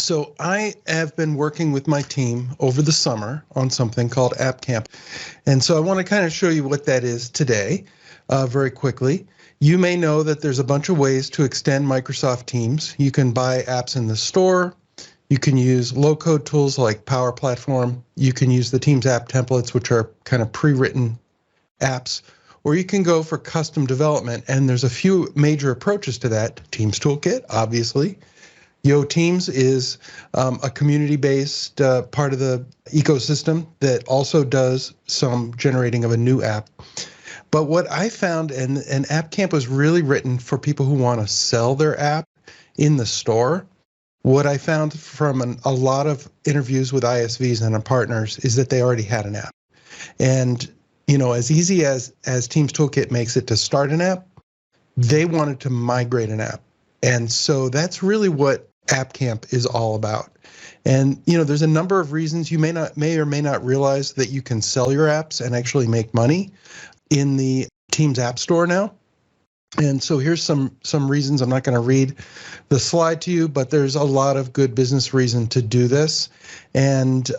So I have been working with my team over the summer on something called App Camp. And so I want to kind of show you what that is today very quickly. You may know that there's a bunch of ways to extend Microsoft Teams. You can buy apps in the store. You can use low-code tools like Power Platform. You can use the Teams app templates, which are kind of pre-written apps. Or you can go for custom development. And there's a few major approaches to that. Teams Toolkit, obviously. Yo Teams is a community-based part of the ecosystem that also does some generating of a new app. But what I found, and App Camp was really written for people who want to sell their app in the store. What I found from a lot of interviews with ISVs and our partners is that they already had an app. And as easy as Teams Toolkit makes it to start an app, they wanted to migrate an app. And so that's really what App Camp is all about. And there's a number of reasons you may or may not realize that you can sell your apps and actually make money in the Teams App Store now. And so here's some reasons. I'm not going to read the slide to you, but there's a lot of good business reason to do this. And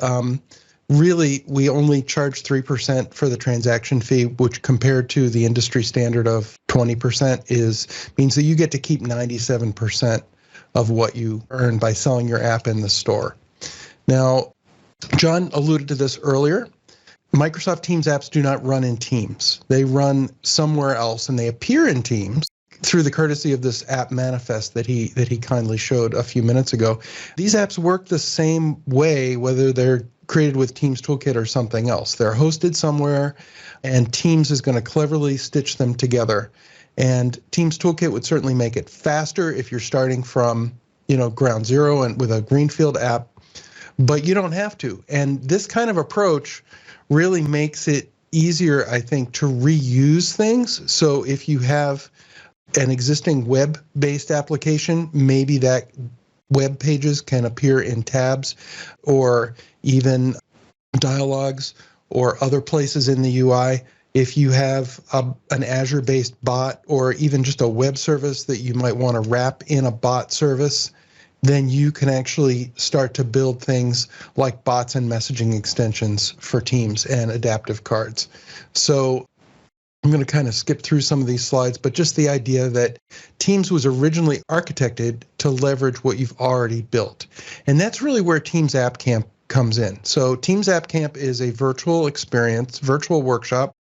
really, we only charge 3% for the transaction fee, which compared to the industry standard of 20% means that you get to keep 97% of what you earn by selling your app in the store. Now, John alluded to this earlier. Microsoft Teams apps do not run in Teams. They run somewhere else, and they appear in Teams through the courtesy of this app manifest that he kindly showed a few minutes ago. These apps work the same way, whether they're created with Teams Toolkit or something else. They're hosted somewhere, and Teams is going to cleverly stitch them together. And Teams Toolkit would certainly make it faster if you're starting from, ground zero and with a greenfield app, but you don't have to. And this kind of approach really makes it easier, I think, to reuse things. So if you have an existing web-based application, maybe that web pages can appear in tabs or even dialogues or other places in the UI. If you have an Azure-based bot or even just a web service that you might want to wrap in a bot service, then you can actually start to build things like bots and messaging extensions for Teams and adaptive cards. So I'm going to kind of skip through some of these slides, but just the idea that Teams was originally architected to leverage what you've already built. And that's really where Teams App Camp comes in. So Teams App Camp is a virtual experience, virtual workshop.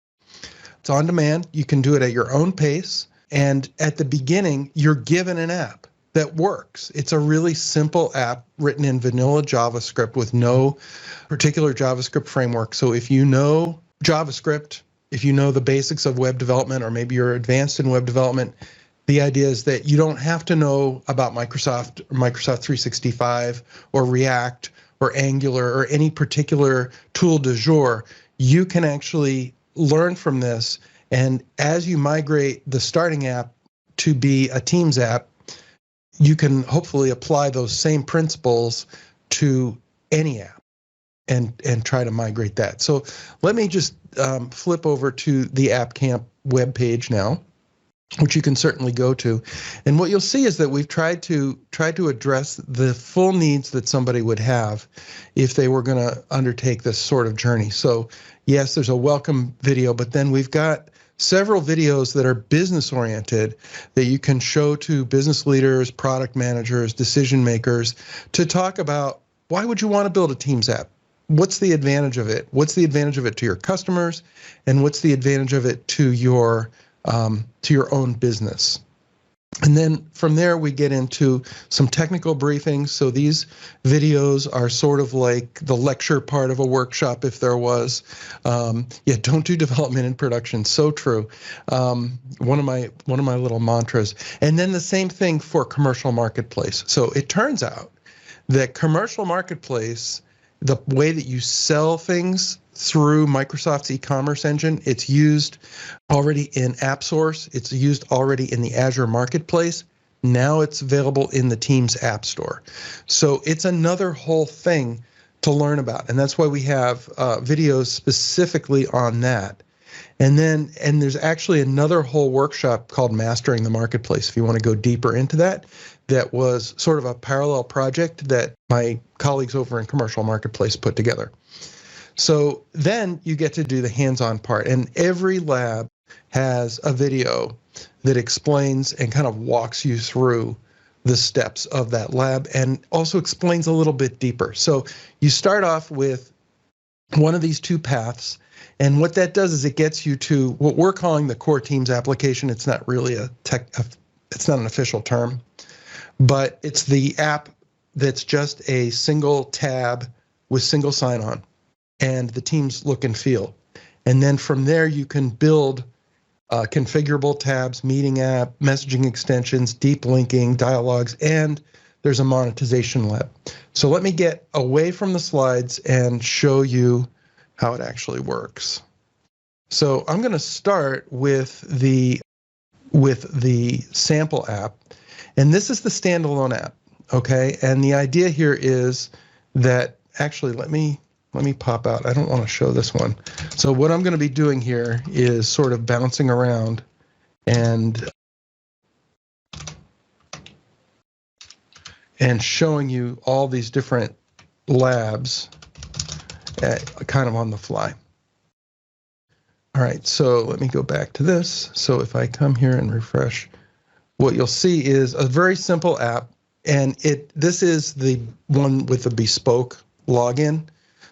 It's on demand. You can do it at your own pace. And at the beginning, you're given an app that works. It's a really simple app written in vanilla JavaScript with no particular JavaScript framework. So if you know JavaScript, if you know the basics of web development, or maybe you're advanced in web development, the idea is that you don't have to know about Microsoft or Microsoft 365 or React or Angular or any particular tool du jour. You can actually learn from this, and as you migrate the starting app to be a Teams app, you can hopefully apply those same principles to any app and try to migrate that. So let me just flip over to the App Camp webpage now, which you can certainly go to. And what you'll see is that we've tried to address the full needs that somebody would have if they were going to undertake this sort of journey. So yes, there's a welcome video, but then we've got several videos that are business oriented that you can show to business leaders, product managers, decision makers to talk about why would you want to build a Teams app? What's the advantage of it? What's the advantage of it to your customers? And what's the advantage of it to your own business? And then from there, we get into some technical briefings. So these videos are sort of like the lecture part of a workshop, if there was. Don't do development in production. So true. One of my little mantras. And then the same thing for commercial marketplace. So it turns out that commercial marketplace, the way that you sell things through Microsoft's e-commerce engine, it's used already in AppSource. It's used already in the Azure Marketplace. Now it's available in the Teams App Store. So it's another whole thing to learn about. And that's why we have videos specifically on that. And there's actually another whole workshop called Mastering the Marketplace. If you want to go deeper into that, that was sort of a parallel project that my colleagues over in Commercial Marketplace put together. So then you get to do the hands-on part, and every lab has a video that explains and kind of walks you through the steps of that lab and also explains a little bit deeper. So you start off with one of these two paths, and what that does is it gets you to what we're calling the core Teams application. It's not really it's not an official term, but it's the app that's just a single tab with single sign-on and the Teams look and feel. And then from there, you can build configurable tabs, meeting app, messaging extensions, deep linking, dialogues, and there's a monetization lab. So let me get away from the slides and show you how it actually works. So I'm going to start with the sample app, and this is the standalone app, okay? And the idea here is that actually let me pop out. I don't want to show this one. So what I'm going to be doing here is sort of bouncing around and showing you all these different labs kind of on the fly. All right, so let me go back to this. So if I come here and refresh, what you'll see is a very simple app, and this is the one with the bespoke login.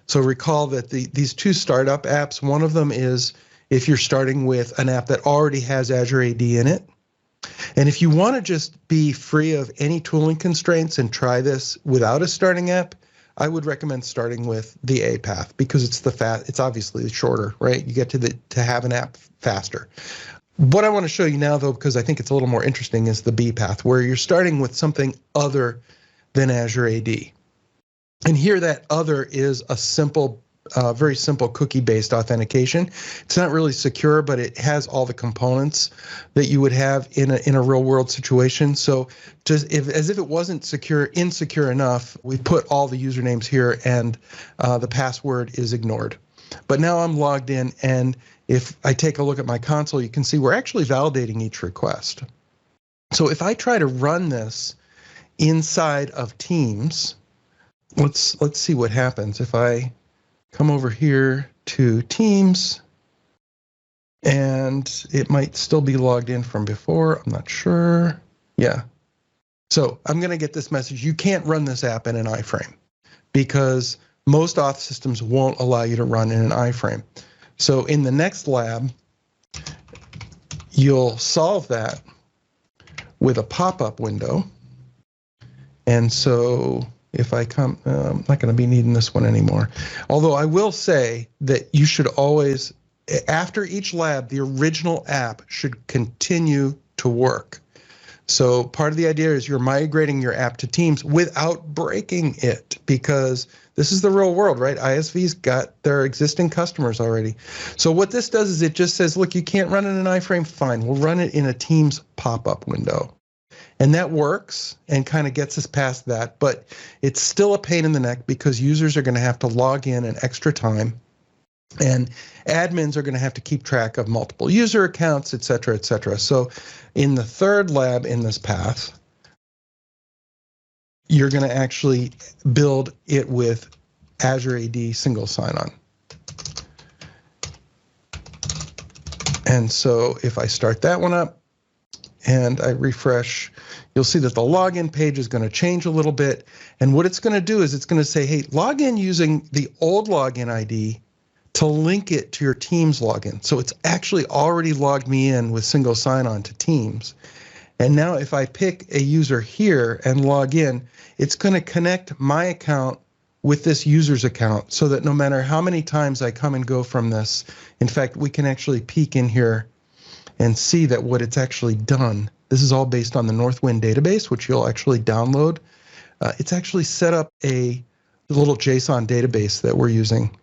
So recall that these two startup apps, one of them is if you're starting with an app that already has Azure AD in it. And if you want to just be free of any tooling constraints and try this without a starting app, I would recommend starting with the A path because it's obviously shorter, right? You get to have an app faster. What I want to show you now, though, because I think it's a little more interesting, is the B path, where you're starting with something other than Azure AD. And here that other is a simple, very simple cookie-based authentication. It's not really secure, but it has all the components that you would have in a real-world situation. So just as if it wasn't insecure enough, we put all the usernames here, and the password is ignored. But now I'm logged in, and if I take a look at my console, you can see we're actually validating each request. So if I try to run this inside of Teams, let's see what happens. If I come over here to Teams, and it might still be logged in from before, I'm not sure. Yeah. So I'm going to get this message. You can't run this app in an iframe because most auth systems won't allow you to run in an iframe. So in the next lab, you'll solve that with a pop-up window. And so if I come, I'm not going to be needing this one anymore. Although I will say that you should always, after each lab, the original app should continue to work. So part of the idea is you're migrating your app to Teams without breaking it, because this is the real world, right? ISVs got their existing customers already. So what this does is it just says, look, you can't run it in an iframe, fine. We'll run it in a Teams pop-up window. And that works and kind of gets us past that, but it's still a pain in the neck because users are going to have to log in an extra time, and admins are going to have to keep track of multiple user accounts, et cetera, et cetera. So in the third lab in this path, you're going to actually build it with Azure AD single sign-on. And so if I start that one up and I refresh, you'll see that the login page is going to change a little bit. And what it's going to do is it's going to say, hey, log in using the old login ID to link it to your Teams login. So it's actually already logged me in with single sign-on to Teams. And now if I pick a user here and log in, it's going to connect my account with this user's account so that no matter how many times I come and go from this, in fact, we can actually peek in here and see that what it's actually done. This is all based on the Northwind database, which you'll actually download. It's actually set up the little JSON database that we're using.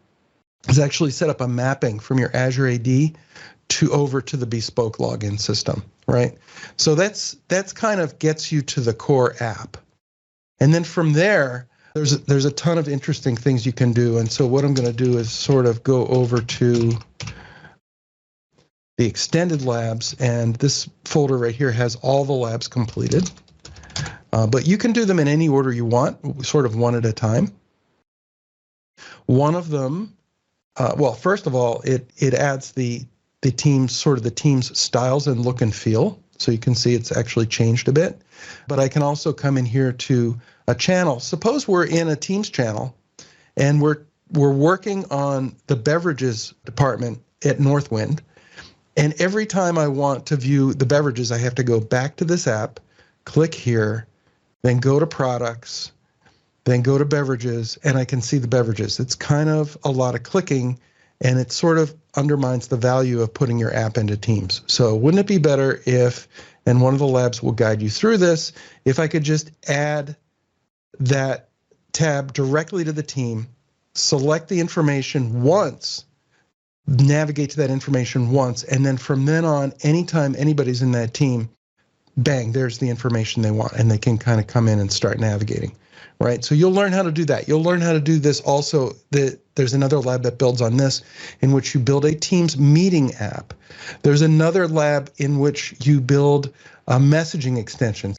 It's actually set up a mapping from your Azure AD over to the bespoke login system, right? So that's kind of gets you to the core app. And then from there, there's a ton of interesting things you can do. And so what I'm going to do is sort of go over to the extended labs, and this folder right here has all the labs completed. But you can do them in any order you want, sort of one at a time. One of them, well, first of all, it adds the Teams, sort of the Teams styles and look and feel. So you can see it's actually changed a bit. But I can also come in here to a channel. Suppose we're in a Teams channel and we're working on the beverages department at Northwind. And every time I want to view the beverages, I have to go back to this app, click here, then go to products, then go to beverages, and I can see the beverages. It's kind of a lot of clicking, and it sort of undermines the value of putting your app into Teams. So wouldn't it be better if, and one of the labs will guide you through this, if I could just add that tab directly to the team, select the information once, navigate to that information once, and then from then on, anytime anybody's in that team, bang, there's the information they want, and they can kind of come in and start navigating, right? So you'll learn how to do that. You'll learn how to do this also. There's another lab that builds on this, in which you build a Teams meeting app. There's another lab in which you build a messaging extension.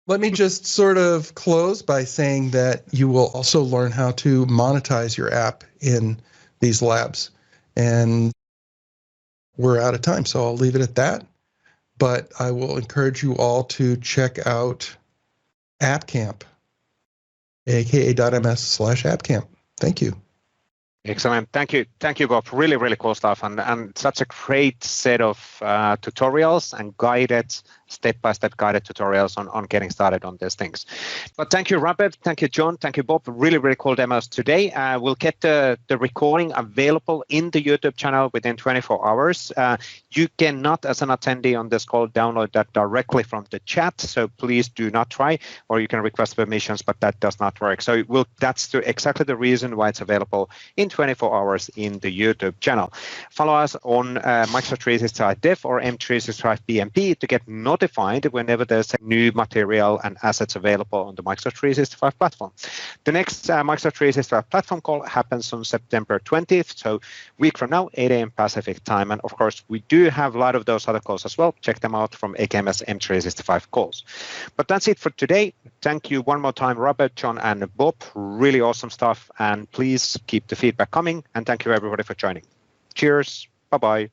Let me just sort of close by saying that you will also learn how to monetize your app in these labs. And we're out of time, so I'll leave it at that. But I will encourage you all to check out AppCamp, aka.ms/AppCamp. Thank you. Excellent. Thank you, Bob. Really, really cool stuff, and such a great set of tutorials and guided, step-by-step guided tutorials on getting started on these things. But thank you, Robert. Thank you, John. Thank you, Bob. Really, really cool demos today. We'll get the recording available in the YouTube channel within 24 hours. You cannot, as an attendee on this call, download that directly from the chat, so please do not try, or you can request permissions, but that does not work. So that's exactly the reason why it's available in 24 hours in the YouTube channel. Follow us on Microsoft 365 Dev or M365 PnP to get notified whenever there's a new material and assets available on the Microsoft 365 platform. The next Microsoft 365 platform call happens on September 20th, so a week from now, 8 a.m. Pacific time. And of course, we do have a lot of those other calls as well. Check them out from AKMS M365 calls. But that's it for today. Thank you one more time, Robert, John, and Bob. Really awesome stuff. And please keep the feedback coming. And thank you, everybody, for joining. Cheers. Bye-bye.